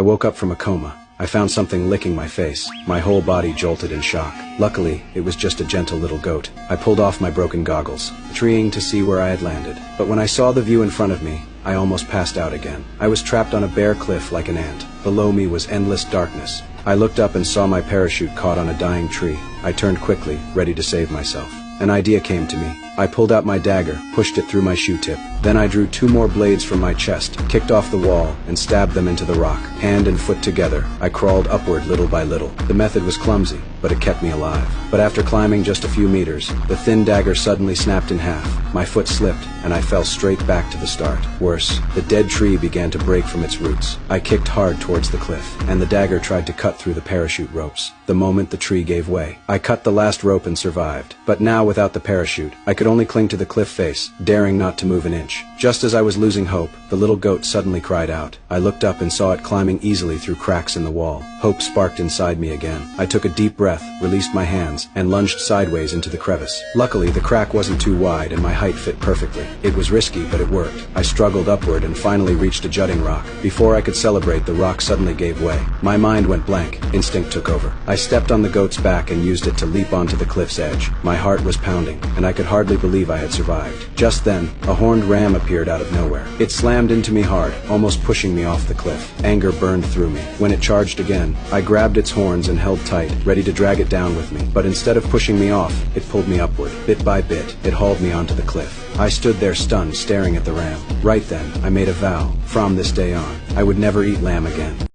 I woke up from a coma. I found something licking my face. My whole body jolted in shock. Luckily, it was just a gentle little goat. I pulled off my broken goggles, treeing to see where I had landed. But when I saw the view in front of me, I almost passed out again. I was trapped on a bare cliff like an ant. Below me was endless darkness. I looked up and saw my parachute caught on a dying tree. I turned quickly, ready to save myself. An idea came to me. I pulled out my dagger, pushed it through my shoe tip. Then I drew 2 more blades from my chest, kicked off the wall, and stabbed them into the rock. Hand and foot together, I crawled upward little by little. The method was clumsy, but it kept me alive. But after climbing just a few meters, the thin dagger suddenly snapped in half. My foot slipped, and I fell straight back to the start. Worse, the dead tree began to break from its roots. I kicked hard towards the cliff, and the dagger tried to cut through the parachute ropes. The moment the tree gave way, I cut the last rope and survived. But now, without the parachute, I could only cling to the cliff face, daring not to move an inch. Just as I was losing hope, the little goat suddenly cried out. I looked up and saw it climbing easily through cracks in the wall. Hope sparked inside me again. I took a deep breath, released my hands, and lunged sideways into the crevice. Luckily, the crack wasn't too wide and my height fit perfectly. It was risky, but it worked. I struggled upward and finally reached a jutting rock. Before I could celebrate, the rock suddenly gave way. My mind went blank. Instinct took over. I stepped on the goat's back and used it to leap onto the cliff's edge. My heart was pounding, and I could hardly believe I had survived. Just then, a horned ram appeared out of nowhere. It slammed into me hard, almost pushing me off the cliff. Anger burned through me. When it charged again, I grabbed its horns and held tight, ready to drag it down with me. But instead of pushing me off, it pulled me upward. Bit by bit, it hauled me onto the cliff. I stood there stunned, staring at the ram. Right then, I made a vow. From this day on, I would never eat lamb again.